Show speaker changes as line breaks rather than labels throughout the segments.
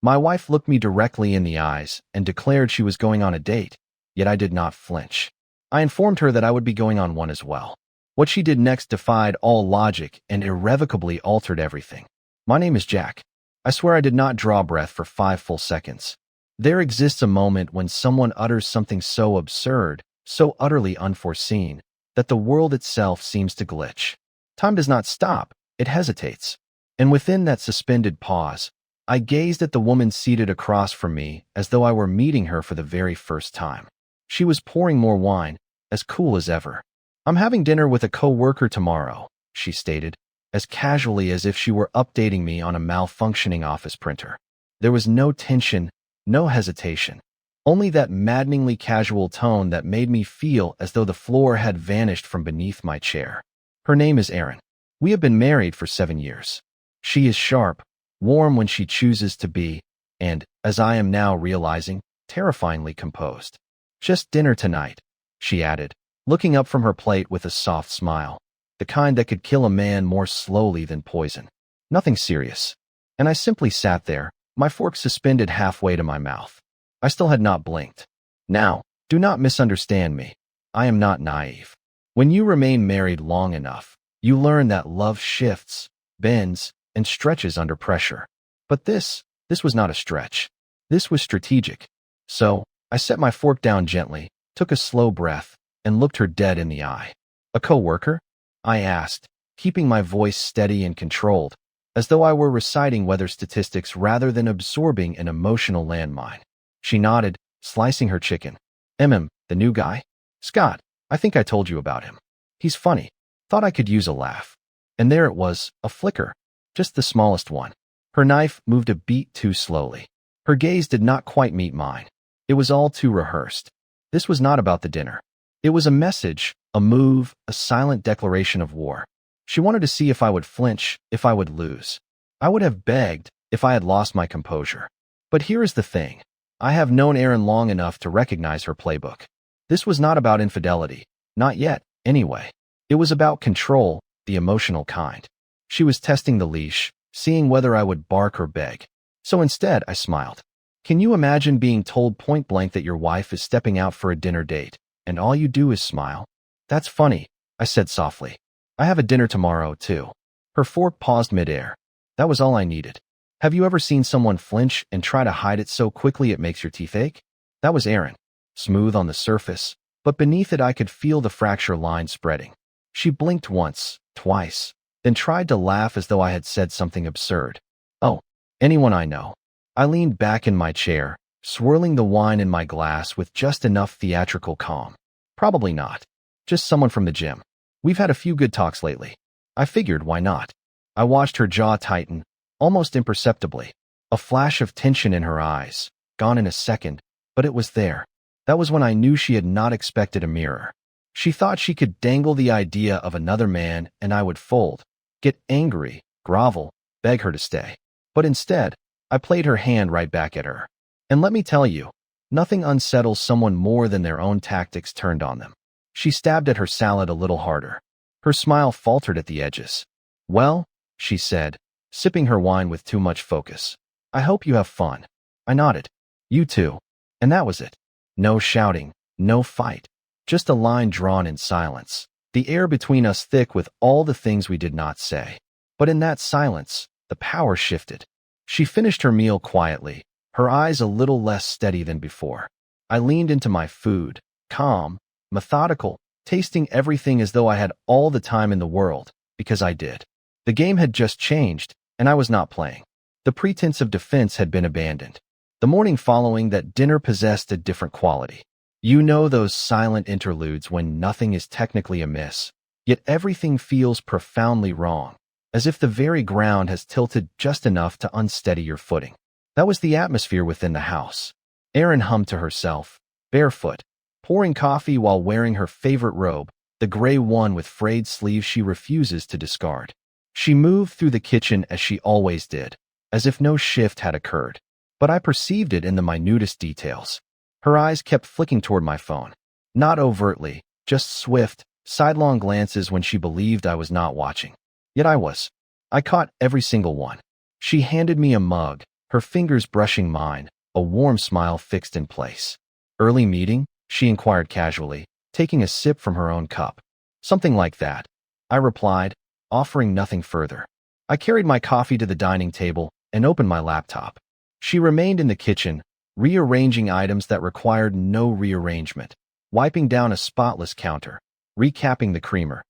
My wife looked me directly in the eyes and declared she was going on a date, yet I did not flinch. I informed her that I would be going on one as well. What she did next defied all logic and irrevocably altered everything. My name is Jack. I swear I did not draw breath for 5 full seconds. There exists a moment when someone utters something so absurd, so utterly unforeseen, that the world itself seems to glitch. Time does not stop, it hesitates. And within that suspended pause, I gazed at the woman seated across from me as though I were meeting her for the very first time. She was pouring more wine, as cool as ever. "I'm having dinner with a co-worker tomorrow," she stated, as casually as if she were updating me on a malfunctioning office printer. There was no tension, no hesitation, only that maddeningly casual tone that made me feel as though the floor had vanished from beneath my chair. "Her name is Erin. We have been married for 7 years. She is sharp, warm when she chooses to be, and, as I am now realizing, terrifyingly composed. Just dinner tonight," she added, looking up from her plate with a soft smile, the kind that could kill a man more slowly than poison. Nothing serious. And I simply sat there, my fork suspended halfway to my mouth. I still had not blinked. Now, do not misunderstand me. I am not naive. When you remain married long enough, you learn that love shifts, bends, and stretches under pressure. But this was not a stretch. This was strategic. So, I set my fork down gently, took a slow breath, and looked her dead in the eye. "A co-worker?" I asked, keeping my voice steady and controlled, as though I were reciting weather statistics rather than absorbing an emotional landmine. She nodded, slicing her chicken. The new guy? Scott, I think I told you about him. He's funny. Thought I could use a laugh." And there it was, a flicker, just the smallest one. Her knife moved a beat too slowly. Her gaze did not quite meet mine. It was all too rehearsed. This was not about the dinner. It was a message, a move, a silent declaration of war. She wanted to see if I would flinch, if I would lose. I would have begged if I had lost my composure. But here is the thing. I have known Erin long enough to recognize her playbook. This was not about infidelity. Not yet, anyway. It was about control, the emotional kind. She was testing the leash, seeing whether I would bark or beg. So instead, I smiled. Can you imagine being told point blank that your wife is stepping out for a dinner date, and all you do is smile? "That's funny," I said softly. "I have a dinner tomorrow, too." Her fork paused midair. That was all I needed. Have you ever seen someone flinch and try to hide it so quickly it makes your teeth ache? That was Erin. Smooth on the surface, but beneath it I could feel the fracture line spreading. She blinked once, twice, then tried to laugh as though I had said something absurd. "Oh, anyone I know." I leaned back in my chair, swirling the wine in my glass with just enough theatrical calm. "Probably not. Just someone from the gym. We've had a few good talks lately." I figured, why not? I watched her jaw tighten, almost imperceptibly. A flash of tension in her eyes, gone in a second, but it was there. That was when I knew she had not expected a mirror. She thought she could dangle the idea of another man and I would fold, get angry, grovel, beg her to stay. But instead, I played her hand right back at her. And let me tell you, nothing unsettles someone more than their own tactics turned on them. She stabbed at her salad a little harder. Her smile faltered at the edges. "Well," she said, sipping her wine with too much focus, "I hope you have fun." I nodded. "You too." And that was it. No shouting, no fight. Just a line drawn in silence. The air between us thick with all the things we did not say. But in that silence, the power shifted. She finished her meal quietly, her eyes a little less steady than before. I leaned into my food, calm, methodical, tasting everything as though I had all the time in the world, because I did. The game had just changed, and I was not playing. The pretense of defense had been abandoned. The morning following that dinner possessed a different quality. You know those silent interludes when nothing is technically amiss, yet everything feels profoundly wrong, as if the very ground has tilted just enough to unsteady your footing. That was the atmosphere within the house. Erin hummed to herself, barefoot, pouring coffee while wearing her favorite robe, the gray one with frayed sleeves she refuses to discard. She moved through the kitchen as she always did, as if no shift had occurred. But I perceived it in the minutest details. Her eyes kept flicking toward my phone. Not overtly, just swift, sidelong glances when she believed I was not watching. Yet I was. I caught every single one. She handed me a mug, her fingers brushing mine, a warm smile fixed in place. "Early meeting?" she inquired casually, taking a sip from her own cup. "Something like that," I replied, offering nothing further. I carried my coffee to the dining table and opened my laptop. She remained in the kitchen, rearranging items that required no rearrangement, wiping down a spotless counter, recapping the creamer,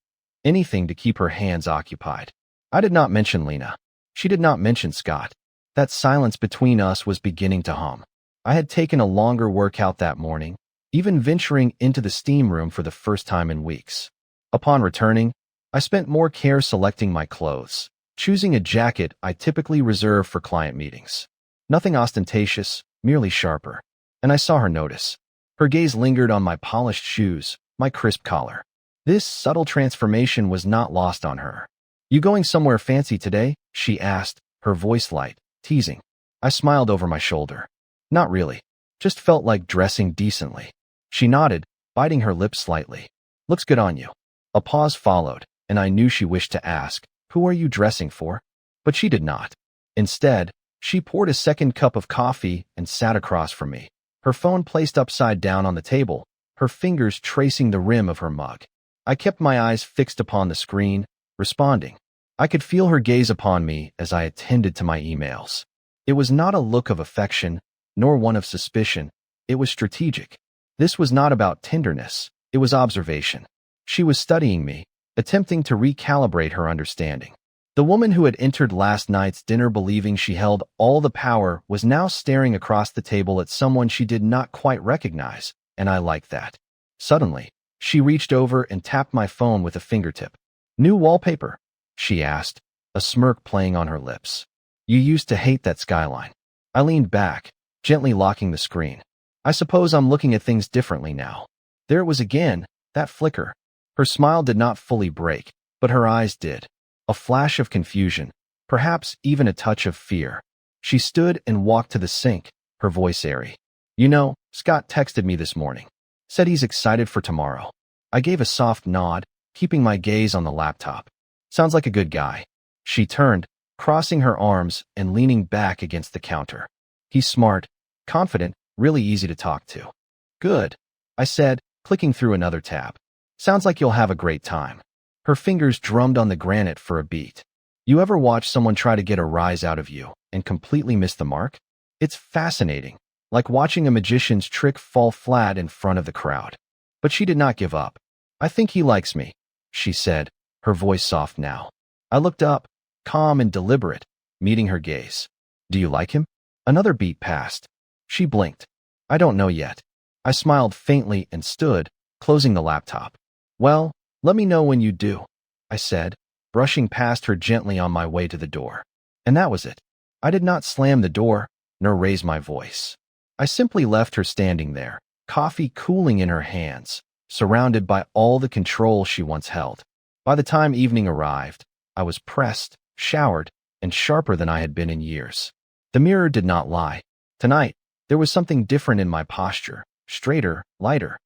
anything to keep her hands occupied. I did not mention Lena. She did not mention Scott. That silence between us was beginning to hum. I had taken a longer workout that morning, even venturing into the steam room for the first time in weeks. Upon returning, I spent more care selecting my clothes, choosing a jacket I typically reserve for client meetings. Nothing ostentatious, merely sharper. And I saw her notice. Her gaze lingered on my polished shoes, my crisp collar. This subtle transformation was not lost on her. "You going somewhere fancy today?" she asked, her voice light, teasing. I smiled over my shoulder. "Not really. Just felt like dressing decently." She nodded, biting her lips slightly. "Looks good on you." A pause followed, and I knew she wished to ask, "Who are you dressing for?" But she did not. Instead, she poured a second cup of coffee and sat across from me, her phone placed upside down on the table, her fingers tracing the rim of her mug. I kept my eyes fixed upon the screen, responding. I could feel her gaze upon me as I attended to my emails. It was not a look of affection, nor one of suspicion. It was strategic. This was not about tenderness. It was observation. She was studying me, attempting to recalibrate her understanding. The woman who had entered last night's dinner believing she held all the power was now staring across the table at someone she did not quite recognize, and I liked that. Suddenly, she reached over and tapped my phone with a fingertip. "New wallpaper?" she asked, a smirk playing on her lips. "You used to hate that skyline." I leaned back, gently locking the screen. "I suppose I'm looking at things differently now." There it was again, that flicker. Her smile did not fully break, but her eyes did. A flash of confusion, perhaps even a touch of fear. She stood and walked to the sink, her voice airy. "You know, Scott texted me this morning. Said he's excited for tomorrow." I gave a soft nod, keeping my gaze on the laptop. "Sounds like a good guy." She turned, crossing her arms and leaning back against the counter. "He's smart, confident, really easy to talk to." "Good," I said, clicking through another tab. "Sounds like you'll have a great time." Her fingers drummed on the granite for a beat. You ever watch someone try to get a rise out of you and completely miss the mark? It's fascinating, like watching a magician's trick fall flat in front of the crowd. But she did not give up. "I think he likes me," she said, her voice soft now. I looked up, calm and deliberate, meeting her gaze. "Do you like him?" Another beat passed. She blinked. "I don't know yet." I smiled faintly and stood, closing the laptop. "Well, let me know when you do," I said, brushing past her gently on my way to the door. And that was it. I did not slam the door, nor raise my voice. I simply left her standing there, coffee cooling in her hands, surrounded by all the control she once held. By the time evening arrived, I was pressed, showered, and sharper than I had been in years. The mirror did not lie. Tonight, there was something different in my posture, straighter, lighter.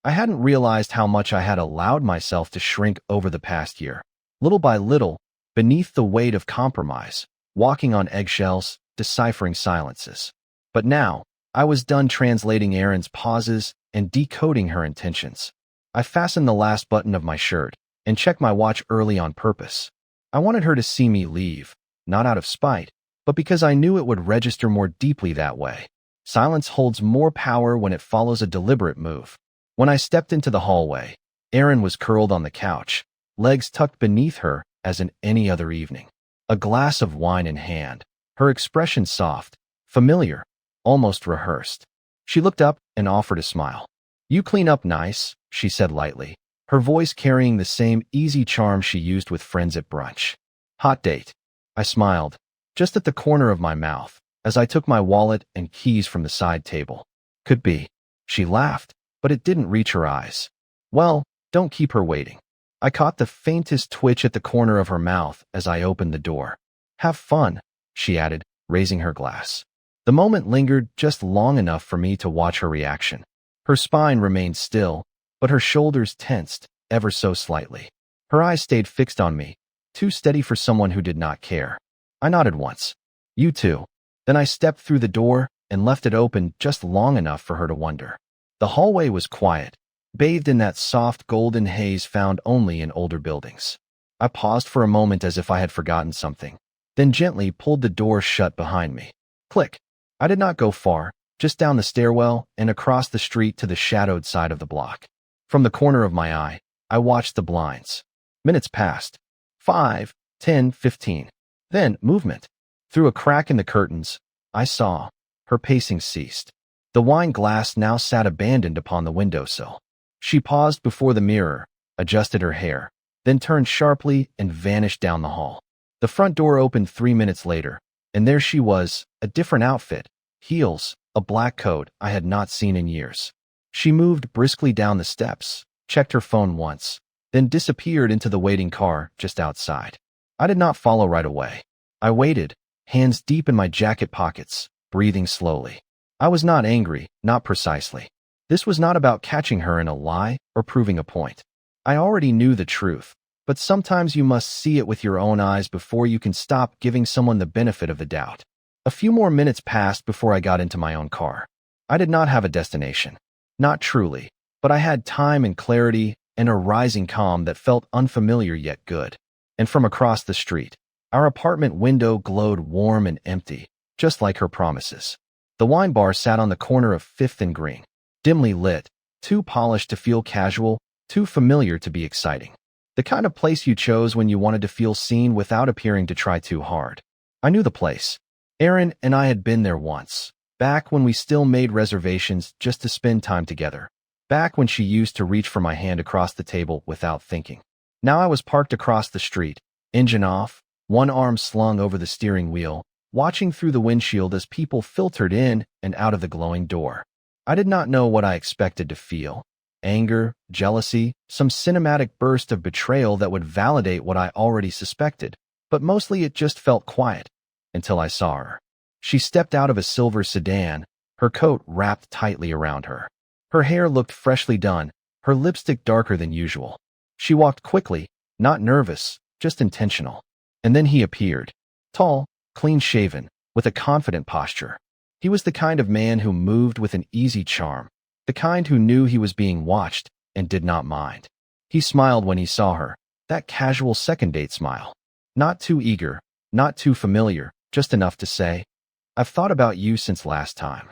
I hadn't realized how much I had allowed myself to shrink over the past year, little by little, beneath the weight of compromise, walking on eggshells, deciphering silences. But now, I was done translating Erin's pauses and decoding her intentions. I fastened the last button of my shirt and checked my watch early on purpose. I wanted her to see me leave, not out of spite, but because I knew it would register more deeply that way. Silence holds more power when it follows a deliberate move. When I stepped into the hallway, Erin was curled on the couch, legs tucked beneath her as in any other evening. A glass of wine in hand, her expression soft, familiar, almost rehearsed. She looked up and offered a smile. "You clean up nice," she said lightly, her voice carrying the same easy charm she used with friends at brunch. "Hot date." I smiled, just at the corner of my mouth, as I took my wallet and keys from the side table. "Could be." She laughed, but it didn't reach her eyes. "Well, don't keep her waiting." I caught the faintest twitch at the corner of her mouth as I opened the door. "Have fun," she added, raising her glass. The moment lingered just long enough for me to watch her reaction. Her spine remained still, but her shoulders tensed, ever so slightly. Her eyes stayed fixed on me, too steady for someone who did not care. I nodded once. "You too." Then I stepped through the door and left it open just long enough for her to wonder. The hallway was quiet, bathed in that soft golden haze found only in older buildings. I paused for a moment as if I had forgotten something, then gently pulled the door shut behind me. Click. I did not go far, just down the stairwell and across the street to the shadowed side of the block. From the corner of my eye, I watched the blinds. Minutes passed. 5, 10, 15. Then, movement. Through a crack in the curtains, I saw. Her pacing ceased. The wine glass now sat abandoned upon the windowsill. She paused before the mirror, adjusted her hair, then turned sharply and vanished down the hall. The front door opened 3 minutes later, and there she was, a different outfit, heels, a black coat I had not seen in years. She moved briskly down the steps, checked her phone once, then disappeared into the waiting car just outside. I did not follow right away. I waited, hands deep in my jacket pockets, breathing slowly. I was not angry, not precisely. This was not about catching her in a lie or proving a point. I already knew the truth, but sometimes you must see it with your own eyes before you can stop giving someone the benefit of the doubt. A few more minutes passed before I got into my own car. I did not have a destination. Not truly, but I had time and clarity and a rising calm that felt unfamiliar yet good. And from across the street, our apartment window glowed warm and empty, just like her promises. The wine bar sat on the corner of 5th and Green, dimly lit, too polished to feel casual, too familiar to be exciting. The kind of place you chose when you wanted to feel seen without appearing to try too hard. I knew the place. Erin and I had been there once, back when we still made reservations just to spend time together, back when she used to reach for my hand across the table without thinking. Now I was parked across the street, engine off, one arm slung over the steering wheel, watching through the windshield as people filtered in and out of the glowing door. I did not know what I expected to feel. Anger, jealousy, some cinematic burst of betrayal that would validate what I already suspected, but mostly it just felt quiet, until I saw her. She stepped out of a silver sedan, her coat wrapped tightly around her. Her hair looked freshly done, her lipstick darker than usual. She walked quickly, not nervous, just intentional. And then he appeared, tall, clean-shaven, with a confident posture. He was the kind of man who moved with an easy charm, the kind who knew he was being watched and did not mind. He smiled when he saw her, that casual second-date smile. Not too eager, not too familiar, just enough to say, "I've thought about you since last time."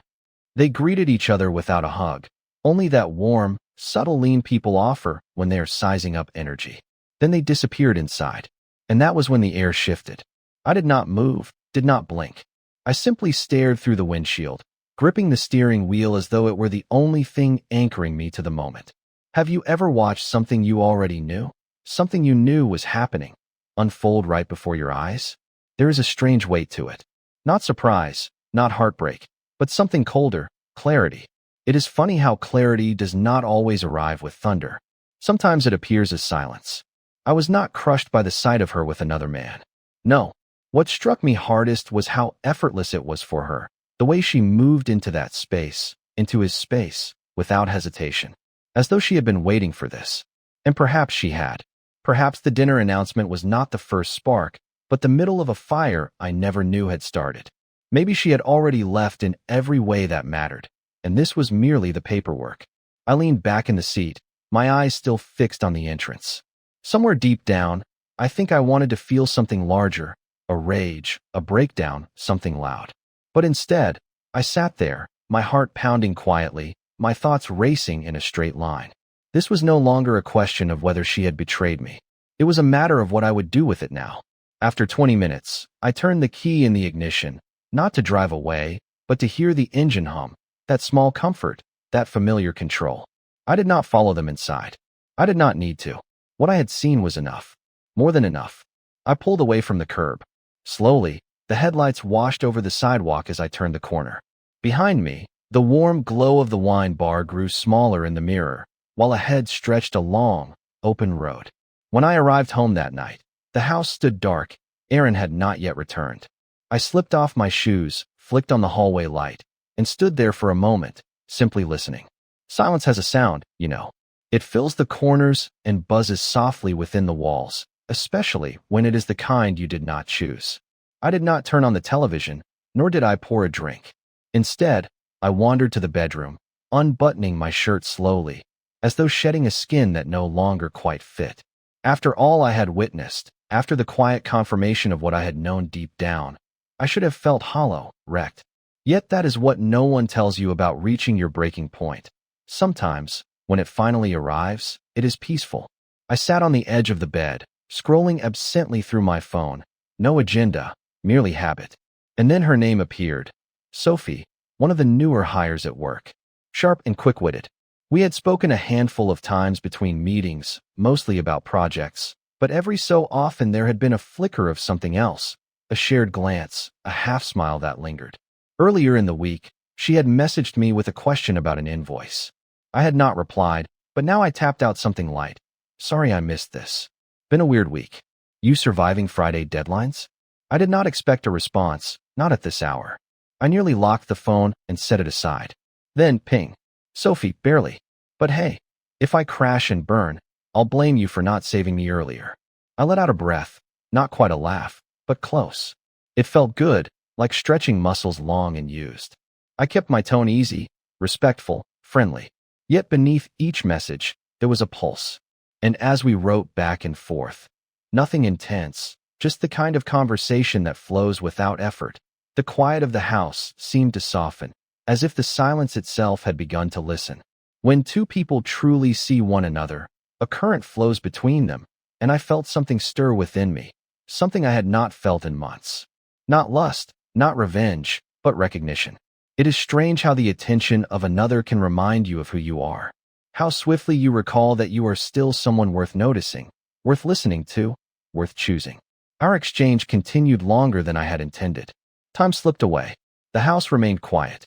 They greeted each other without a hug, only that warm, subtle lean people offer when they are sizing up energy. Then they disappeared inside, and that was when the air shifted. I did not move, did not blink. I simply stared through the windshield, gripping the steering wheel as though it were the only thing anchoring me to the moment. Have you ever watched something you already knew? Something you knew was happening, unfold right before your eyes? There is a strange weight to it. Not surprise, not heartbreak, but something colder, clarity. It is funny how clarity does not always arrive with thunder. Sometimes it appears as silence. I was not crushed by the sight of her with another man. No. What struck me hardest was how effortless it was for her, the way she moved into that space, into his space, without hesitation, as though she had been waiting for this. And perhaps she had. Perhaps the dinner announcement was not the first spark, but the middle of a fire I never knew had started. Maybe she had already left in every way that mattered, and this was merely the paperwork. I leaned back in the seat, my eyes still fixed on the entrance. Somewhere deep down, I think I wanted to feel something larger, a rage, a breakdown, something loud. But instead, I sat there, my heart pounding quietly, my thoughts racing in a straight line. This was no longer a question of whether she had betrayed me. It was a matter of what I would do with it now. After 20 minutes, I turned the key in the ignition, not to drive away, but to hear the engine hum, that small comfort, that familiar control. I did not follow them inside. I did not need to. What I had seen was enough. More than enough. I pulled away from the curb. Slowly, the headlights washed over the sidewalk as I turned the corner. Behind me, the warm glow of the wine bar grew smaller in the mirror, while ahead stretched a long, open road. When I arrived home that night, the house stood dark. Erin had not yet returned. I slipped off my shoes, flicked on the hallway light, and stood there for a moment, simply listening. Silence has a sound, you know. It fills the corners and buzzes softly within the walls, especially when it is the kind you did not choose. I did not turn on the television, nor did I pour a drink. Instead, I wandered to the bedroom, unbuttoning my shirt slowly, as though shedding a skin that no longer quite fit. After all I had witnessed, after the quiet confirmation of what I had known deep down, I should have felt hollow, wrecked. Yet that is what no one tells you about reaching your breaking point. Sometimes, when it finally arrives, it is peaceful. I sat on the edge of the bed, scrolling absently through my phone. No agenda, merely habit. And then her name appeared. Sophie, one of the newer hires at work. Sharp and quick-witted. We had spoken a handful of times between meetings, mostly about projects, but every so often there had been a flicker of something else, a shared glance, a half-smile that lingered. Earlier in the week, she had messaged me with a question about an invoice. I had not replied, but now I tapped out something light. Sorry I missed this. Been a weird week. You surviving Friday deadlines? I did not expect a response, not at this hour. I nearly locked the phone and set it aside. Then, ping. Sophie, barely. But hey, if I crash and burn, I'll blame you for not saving me earlier. I let out a breath, not quite a laugh, but close. It felt good, like stretching muscles long and used. I kept my tone easy, respectful, friendly. Yet beneath each message, there was a pulse. And as we wrote back and forth, nothing intense, just the kind of conversation that flows without effort. The quiet of the house seemed to soften, as if the silence itself had begun to listen. When two people truly see one another, a current flows between them, and I felt something stir within me, something I had not felt in months. Not lust, not revenge, but recognition. It is strange how the attention of another can remind you of who you are. How swiftly you recall that you are still someone worth noticing, worth listening to, worth choosing. Our exchange continued longer than I had intended. Time slipped away. The house remained quiet.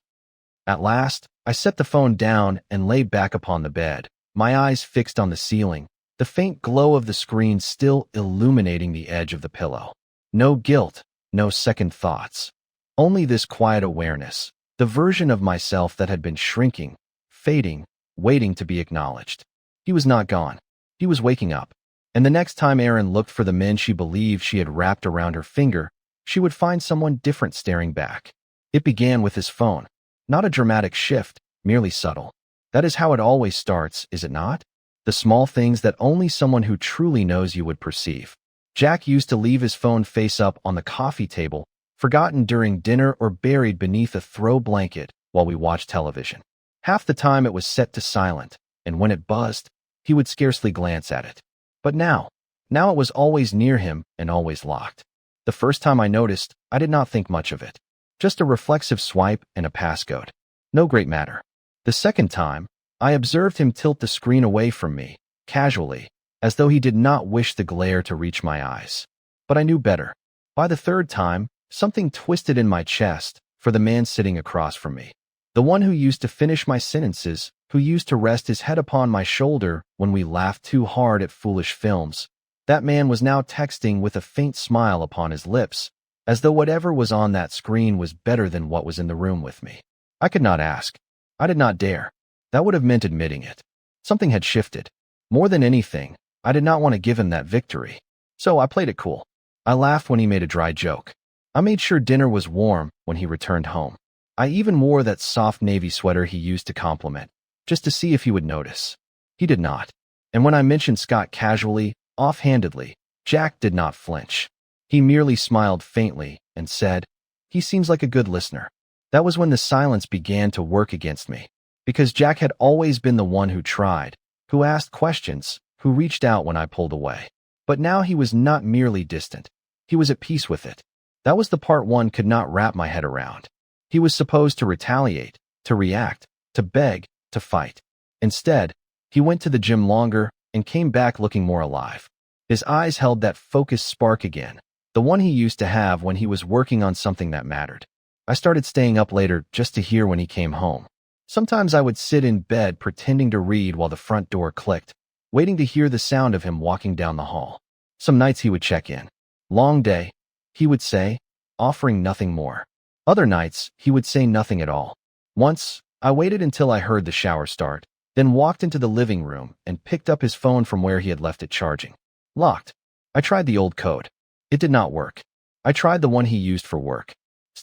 At last, I set the phone down and lay back upon the bed, my eyes fixed on the ceiling, the faint glow of the screen still illuminating the edge of the pillow. No guilt, no second thoughts. Only this quiet awareness, the version of myself that had been shrinking, fading, waiting to be acknowledged. He was not gone. He was waking up. And the next time Erin looked for the men she believed she had wrapped around her finger, she would find someone different staring back. It began with his phone. Not a dramatic shift, merely subtle. That is how it always starts, is it not? The small things that only someone who truly knows you would perceive. Jack used to leave his phone face up on the coffee table, forgotten during dinner or buried beneath a throw blanket while we watched television. Half the time it was set to silent, and when it buzzed, he would scarcely glance at it. But now it was always near him and always locked. The first time I noticed, I did not think much of it. Just a reflexive swipe and a passcode. No great matter. The second time, I observed him tilt the screen away from me, casually, as though he did not wish the glare to reach my eyes. But I knew better. By the third time, something twisted in my chest for the man sitting across from me. The one who used to finish my sentences, who used to rest his head upon my shoulder when we laughed too hard at foolish films. That man was now texting with a faint smile upon his lips, as though whatever was on that screen was better than what was in the room with me. I could not ask. I did not dare. That would have meant admitting it. Something had shifted. More than anything, I did not want to give him that victory. So I played it cool. I laughed when he made a dry joke. I made sure dinner was warm when he returned home. I even wore that soft navy sweater he used to compliment, just to see if he would notice. He did not. And when I mentioned Scott casually, offhandedly, Jack did not flinch. He merely smiled faintly and said, "He seems like a good listener." That was when the silence began to work against me, because Jack had always been the one who tried, who asked questions, who reached out when I pulled away. But now he was not merely distant. He was at peace with it. That was the part one could not wrap my head around. He was supposed to retaliate, to react, to beg, to fight. Instead, he went to the gym longer and came back looking more alive. His eyes held that focused spark again, the one he used to have when he was working on something that mattered. I started staying up later just to hear when he came home. Sometimes I would sit in bed pretending to read while the front door clicked, waiting to hear the sound of him walking down the hall. Some nights he would check in. "Long day," he would say, offering nothing more. Other nights, he would say nothing at all. Once, I waited until I heard the shower start, then walked into the living room and picked up his phone from where he had left it charging. Locked. I tried the old code. It did not work. I tried the one he used for work.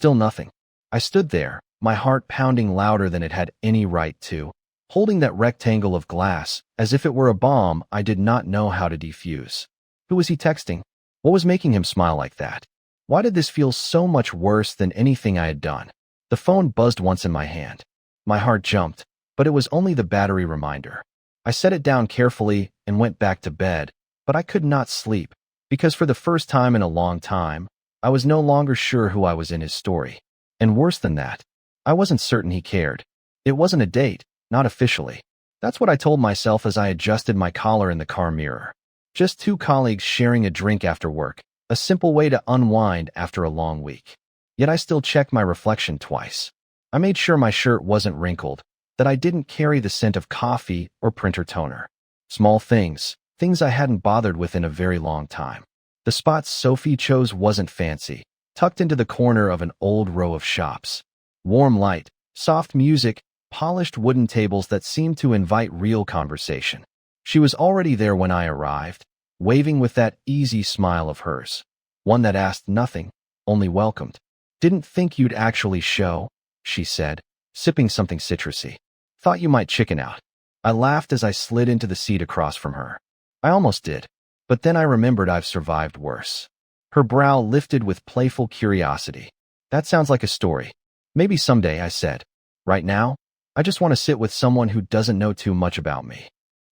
Still nothing. I stood there, my heart pounding louder than it had any right to, holding that rectangle of glass as if it were a bomb I did not know how to defuse. Who was he texting? What was making him smile like that? Why did this feel so much worse than anything I had done? The phone buzzed once in my hand. My heart jumped, but it was only the battery reminder. I set it down carefully and went back to bed, but I could not sleep, because for the first time in a long time, I was no longer sure who I was in his story. And worse than that, I wasn't certain he cared. It wasn't a date, not officially. That's what I told myself as I adjusted my collar in the car mirror. Just two colleagues sharing a drink after work, a simple way to unwind after a long week. Yet I still checked my reflection twice. I made sure my shirt wasn't wrinkled, that I didn't carry the scent of coffee or printer toner. Small things I hadn't bothered with in a very long time. The spot Sophie chose wasn't fancy, tucked into the corner of an old row of shops. Warm light, soft music, polished wooden tables that seemed to invite real conversation. She was already there when I arrived, waving with that easy smile of hers. One that asked nothing, only welcomed. "Didn't think you'd actually show," she said, sipping something citrusy. "Thought you might chicken out." I laughed as I slid into the seat across from her. I almost did, but then I remembered I've survived worse. Her brow lifted with playful curiosity. "That sounds like a story. Maybe someday," I said. "Right now, I just want to sit with someone who doesn't know too much about me."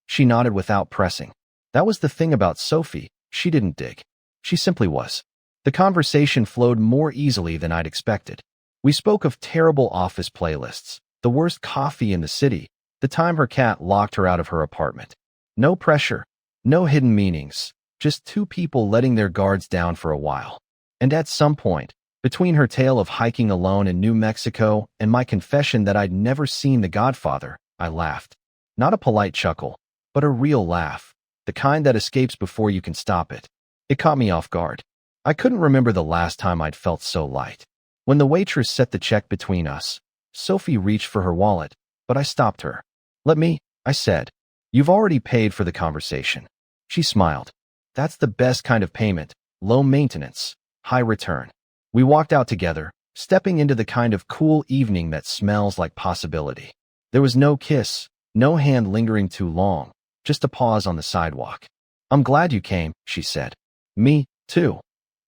She nodded without pressing. That was the thing about Sophie, she didn't dig. She simply was. The conversation flowed more easily than I'd expected. We spoke of terrible office playlists, the worst coffee in the city, the time her cat locked her out of her apartment. No pressure, no hidden meanings, just two people letting their guards down for a while. And at some point, between her tale of hiking alone in New Mexico and my confession that I'd never seen The Godfather, I laughed. Not a polite chuckle, but a real laugh, the kind that escapes before you can stop it. It caught me off guard. I couldn't remember the last time I'd felt so light. When the waitress set the check between us, Sophie reached for her wallet, but I stopped her. "Let me," I said. "You've already paid for the conversation." She smiled. "That's the best kind of payment, low maintenance, high return." We walked out together, stepping into the kind of cool evening that smells like possibility. There was no kiss, no hand lingering too long, just a pause on the sidewalk. "I'm glad you came," she said. "Me, too,"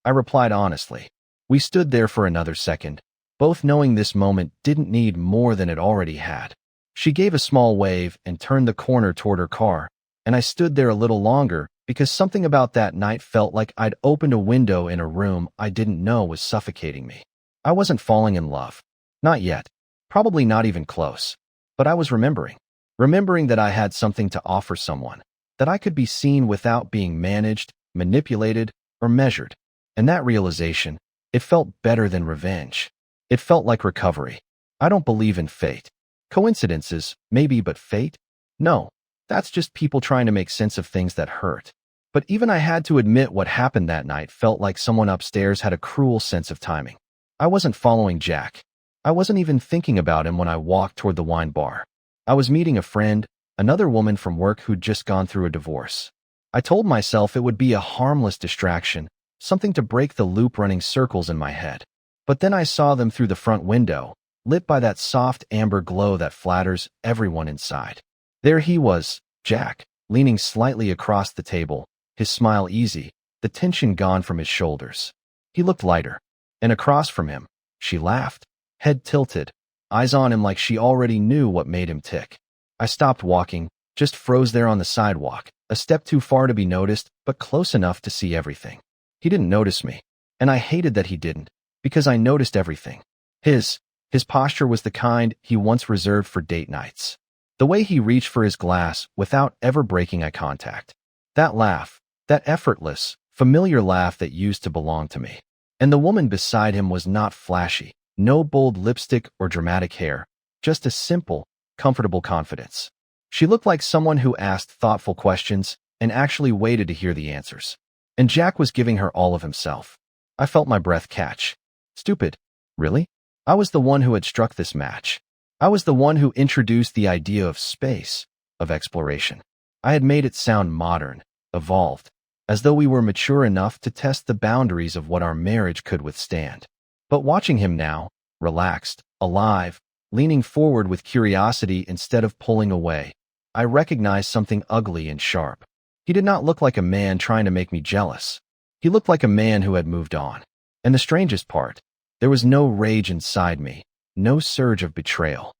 I replied honestly. We stood there for another second, both knowing this moment didn't need more than it already had. She gave a small wave and turned the corner toward her car, and I stood there a little longer because something about that night felt like I'd opened a window in a room I didn't know was suffocating me. I wasn't falling in love. Not yet. Probably not even close. But I was remembering that I had something to offer someone, that I could be seen without being managed, manipulated, or measured. And that realization, it felt better than revenge. It felt like recovery. I don't believe in fate. Coincidences, maybe, but fate? No. That's just people trying to make sense of things that hurt. But even I had to admit what happened that night felt like someone upstairs had a cruel sense of timing. I wasn't following Jack. I wasn't even thinking about him when I walked toward the wine bar. I was meeting a friend, another woman from work who'd just gone through a divorce. I told myself it would be a harmless distraction, something to break the loop running circles in my head. But then I saw them through the front window, lit by that soft amber glow that flatters everyone inside. There he was, Jack, leaning slightly across the table, his smile easy, the tension gone from his shoulders. He looked lighter. And across from him, she laughed, head tilted, eyes on him like she already knew what made him tick. I stopped walking, just froze there on the sidewalk, a step too far to be noticed, but close enough to see everything. He didn't notice me, and I hated that he didn't, because I noticed everything. His posture was the kind he once reserved for date nights. The way he reached for his glass without ever breaking eye contact. That laugh, that effortless, familiar laugh that used to belong to me. And the woman beside him was not flashy, no bold lipstick or dramatic hair, just a simple, comfortable confidence. She looked like someone who asked thoughtful questions and actually waited to hear the answers. And Jack was giving her all of himself. I felt my breath catch. Stupid. Really? I was the one who had struck this match. I was the one who introduced the idea of space, of exploration. I had made it sound modern, evolved, as though we were mature enough to test the boundaries of what our marriage could withstand. But watching him now, relaxed, alive, leaning forward with curiosity instead of pulling away, I recognized something ugly and sharp. He did not look like a man trying to make me jealous. He looked like a man who had moved on. And the strangest part, there was no rage inside me, no surge of betrayal.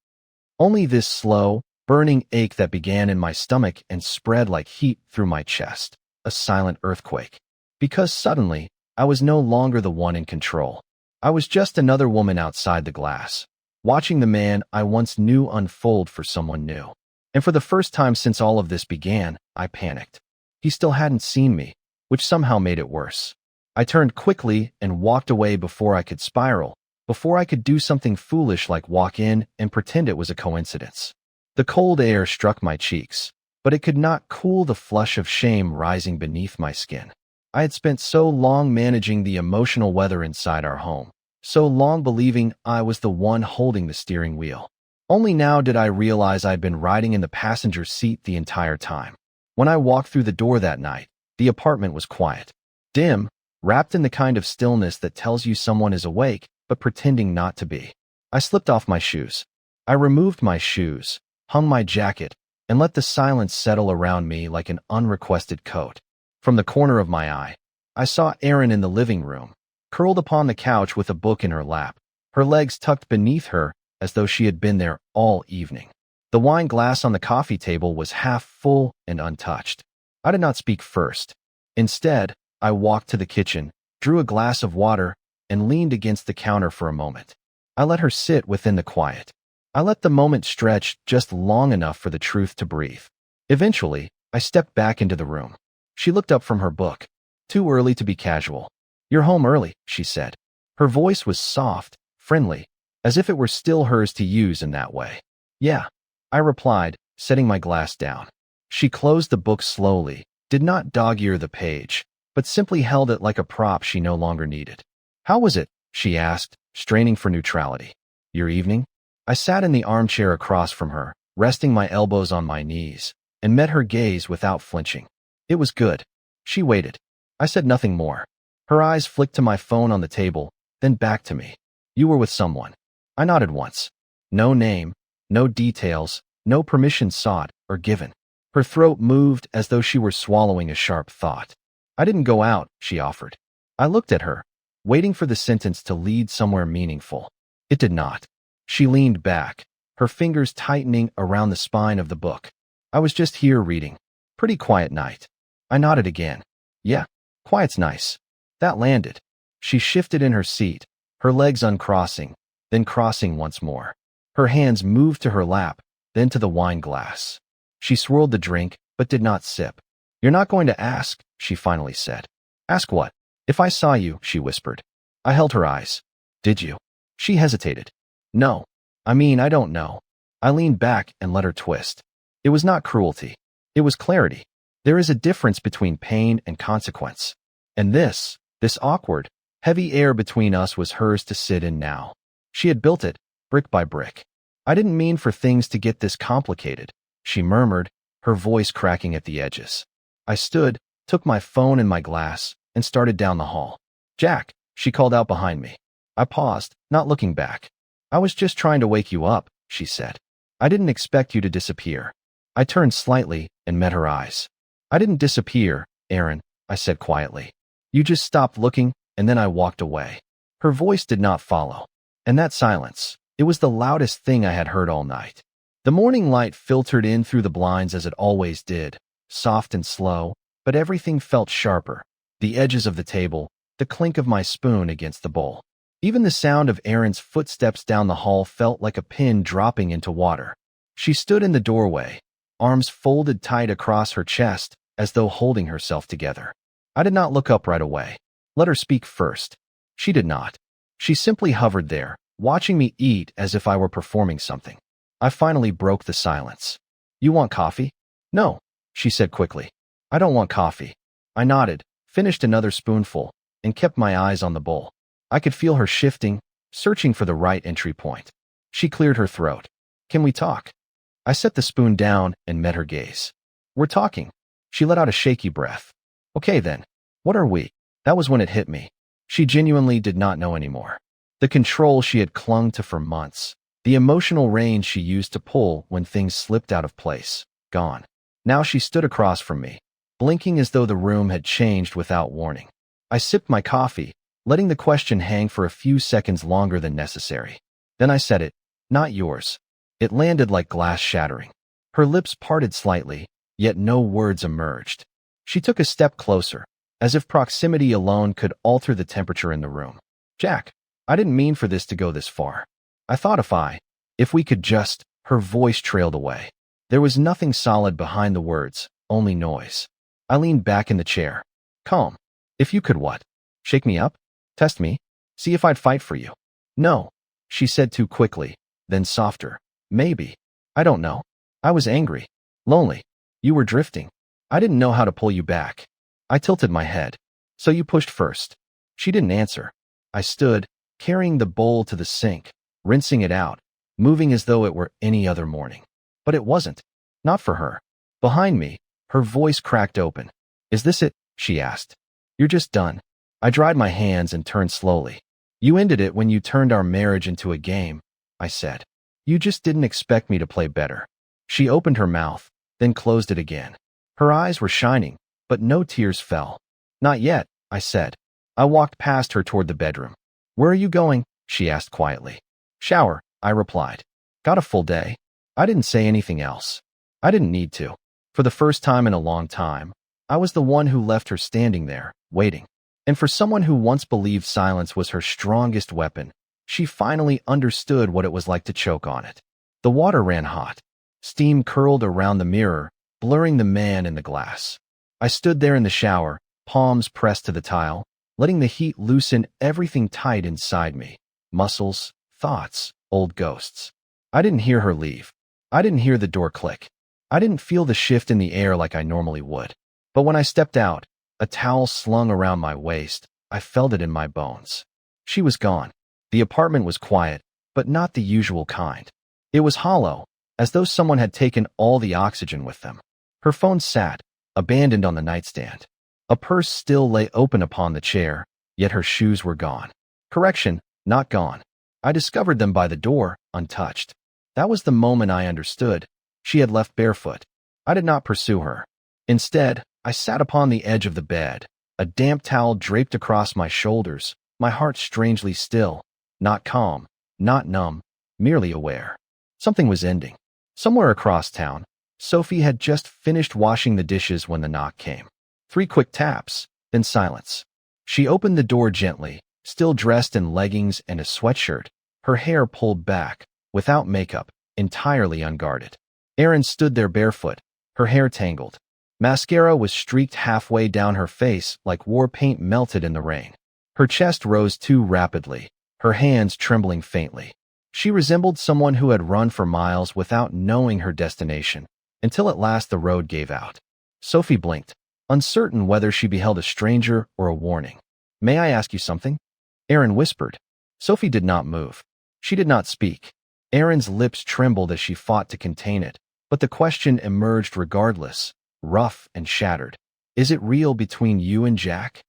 Only this slow, burning ache that began in my stomach and spread like heat through my chest, a silent earthquake. Because suddenly, I was no longer the one in control. I was just another woman outside the glass, watching the man I once knew unfold for someone new. And for the first time since all of this began, I panicked. He still hadn't seen me, which somehow made it worse. I turned quickly and walked away before I could spiral, before I could do something foolish like walk in and pretend it was a coincidence. The cold air struck my cheeks, but it could not cool the flush of shame rising beneath my skin. I had spent so long managing the emotional weather inside our home, so long believing I was the one holding the steering wheel. Only now did I realize I'd been riding in the passenger seat the entire time. When I walked through the door that night, the apartment was quiet, dim, wrapped in the kind of stillness that tells you someone is awake, but pretending not to be. I slipped off my shoes. I removed my shoes, hung my jacket, and let the silence settle around me like an unrequested coat. From the corner of my eye, I saw Erin in the living room, curled upon the couch with a book in her lap, her legs tucked beneath her as though she had been there all evening. The wine glass on the coffee table was half full and untouched. I did not speak first. Instead, I walked to the kitchen, drew a glass of water, and leaned against the counter for a moment. I let her sit within the quiet. I let the moment stretch just long enough for the truth to breathe. Eventually, I stepped back into the room. She looked up from her book. Too early to be casual. "You're home early," she said. Her voice was soft, friendly, as if it were still hers to use in that way. "Yeah," I replied, setting my glass down. She closed the book slowly, did not dog-ear the page, but simply held it like a prop she no longer needed. "How was it?" she asked, straining for neutrality. "Your evening?" I sat in the armchair across from her, resting my elbows on my knees, and met her gaze without flinching. "It was good." She waited. I said nothing more. Her eyes flicked to my phone on the table, then back to me. "You were with someone." I nodded once. No name, no details, no permission sought or given. Her throat moved as though she were swallowing a sharp thought. "I didn't go out," she offered. I looked at her, waiting for the sentence to lead somewhere meaningful. It did not. She leaned back, her fingers tightening around the spine of the book. "I was just here reading. Pretty quiet night." I nodded again. "Yeah, quiet's nice." That landed. She shifted in her seat, her legs uncrossing, then crossing once more. Her hands moved to her lap, then to the wine glass. She swirled the drink, but did not sip. "You're not going to ask," she finally said. "Ask what?" "If I saw you," she whispered. I held her eyes. "Did you?" She hesitated. "No. I mean, I don't know." I leaned back and let her twist. It was not cruelty. It was clarity. There is a difference between pain and consequence. And this awkward, heavy air between us was hers to sit in now. She had built it, brick by brick. "I didn't mean for things to get this complicated," she murmured, her voice cracking at the edges. I stood, took my phone and my glass, and started down the hall. "Jack," she called out behind me. I paused, not looking back. "I was just trying to wake you up," she said. "I didn't expect you to disappear." I turned slightly and met her eyes. "I didn't disappear, Erin," I said quietly. "You just stopped looking, and then I walked away." Her voice did not follow. And that silence, it was the loudest thing I had heard all night. The morning light filtered in through the blinds as it always did, soft and slow, but everything felt sharper. The edges of the table, the clink of my spoon against the bowl. Even the sound of Erin's footsteps down the hall felt like a pin dropping into water. She stood in the doorway, arms folded tight across her chest, as though holding herself together. I did not look up right away. Let her speak first. She did not. She simply hovered there, watching me eat as if I were performing something. I finally broke the silence. "You want coffee?" "No," she said quickly. "I don't want coffee." I nodded, finished another spoonful, and kept my eyes on the bowl. I could feel her shifting, searching for the right entry point. She cleared her throat. "Can we talk?" I set the spoon down and met her gaze. "We're talking." She let out a shaky breath. "Okay then. What are we?" That was when it hit me. She genuinely did not know anymore. The control she had clung to for months. The emotional reins she used to pull when things slipped out of place. Gone. Now she stood across from me, blinking as though the room had changed without warning. I sipped my coffee, letting the question hang for a few seconds longer than necessary. Then I said it. Not yours. It landed like glass shattering. Her lips parted slightly, yet no words emerged. She took a step closer, as if proximity alone could alter the temperature in the room. Jack, I didn't mean for this to go this far. I thought if we could just, her voice trailed away. There was nothing solid behind the words, only noise. I leaned back in the chair. Calm. If you could what? Shake me up? Test me? See if I'd fight for you? No, she said too quickly, then softer. Maybe. I don't know. I was angry. Lonely. You were drifting. I didn't know how to pull you back. I tilted my head. So you pushed first. She didn't answer. I stood, carrying the bowl to the sink, rinsing it out, moving as though it were any other morning. But it wasn't. Not for her. Behind me, her voice cracked open. Is this it? She asked. You're just done. I dried my hands and turned slowly. You ended it when you turned our marriage into a game, I said. You just didn't expect me to play better. She opened her mouth, then closed it again. Her eyes were shining, but no tears fell. Not yet, I said. I walked past her toward the bedroom. Where are you going? She asked quietly. Shower, I replied. Got a full day? I didn't say anything else. I didn't need to. For the first time in a long time, I was the one who left her standing there, waiting. And for someone who once believed silence was her strongest weapon, she finally understood what it was like to choke on it. The water ran hot. Steam curled around the mirror, blurring the man in the glass. I stood there in the shower, palms pressed to the tile, letting the heat loosen everything tight inside me. Muscles, thoughts, old ghosts. I didn't hear her leave. I didn't hear the door click. I didn't feel the shift in the air like I normally would. But when I stepped out, a towel slung around my waist, I felt it in my bones. She was gone. The apartment was quiet, but not the usual kind. It was hollow, as though someone had taken all the oxygen with them. Her phone sat, abandoned on the nightstand. A purse still lay open upon the chair, yet her shoes were gone. Correction, not gone. I discovered them by the door, untouched. That was the moment I understood. She had left barefoot. I did not pursue her. Instead, I sat upon the edge of the bed, a damp towel draped across my shoulders, my heart strangely still, not calm, not numb, merely aware. Something was ending. Somewhere across town, Sophie had just finished washing the dishes when the knock came. 3 quick taps, then silence. She opened the door gently, still dressed in leggings and a sweatshirt, her hair pulled back, without makeup, entirely unguarded. Erin stood there barefoot, her hair tangled. Mascara was streaked halfway down her face like war paint melted in the rain. Her chest rose too rapidly, her hands trembling faintly. She resembled someone who had run for miles without knowing her destination, until at last the road gave out. Sophie blinked, uncertain whether she beheld a stranger or a warning. May I ask you something? Erin whispered. Sophie did not move. She did not speak. Erin's lips trembled as she fought to contain it, but the question emerged regardless, rough and shattered. Is it real between you and Jack?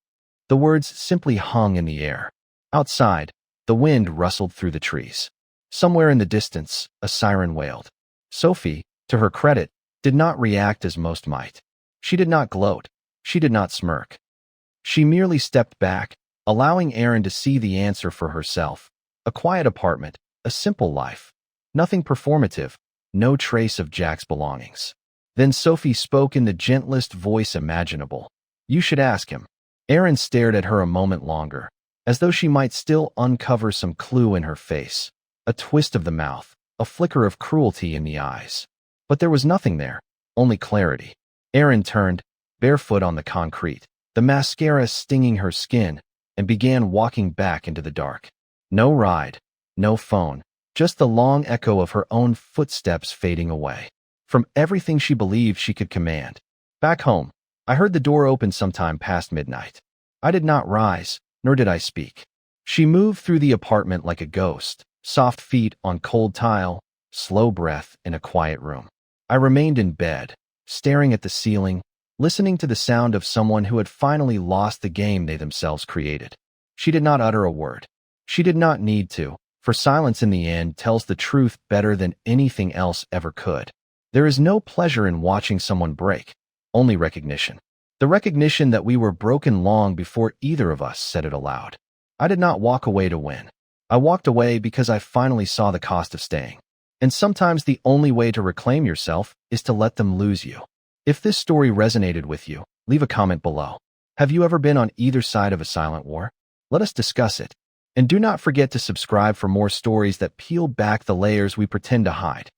The words simply hung in the air. Outside, the wind rustled through the trees. Somewhere in the distance, a siren wailed. Sophie, to her credit, did not react as most might. She did not gloat. She did not smirk. She merely stepped back, allowing Erin to see the answer for herself. A quiet apartment, a simple life. Nothing performative, no trace of Jack's belongings. Then Sophie spoke in the gentlest voice imaginable. You should ask him. Erin stared at her a moment longer, as though she might still uncover some clue in her face. A twist of the mouth, a flicker of cruelty in the eyes. But there was nothing there, only clarity. Erin turned, barefoot on the concrete, the mascara stinging her skin, and began walking back into the dark. No ride, no phone, just the long echo of her own footsteps fading away. From everything she believed she could command. Back home, I heard the door open sometime past midnight. I did not rise, nor did I speak. She moved through the apartment like a ghost, soft feet on cold tile, slow breath in a quiet room. I remained in bed, staring at the ceiling, listening to the sound of someone who had finally lost the game they themselves created. She did not utter a word. She did not need to, for silence in the end tells the truth better than anything else ever could. There is no pleasure in watching someone break, only recognition. The recognition that we were broken long before either of us said it aloud. I did not walk away to win. I walked away because I finally saw the cost of staying. And sometimes the only way to reclaim yourself is to let them lose you. If this story resonated with you, leave a comment below. Have you ever been on either side of a silent war? Let us discuss it. And do not forget to subscribe for more stories that peel back the layers we pretend to hide.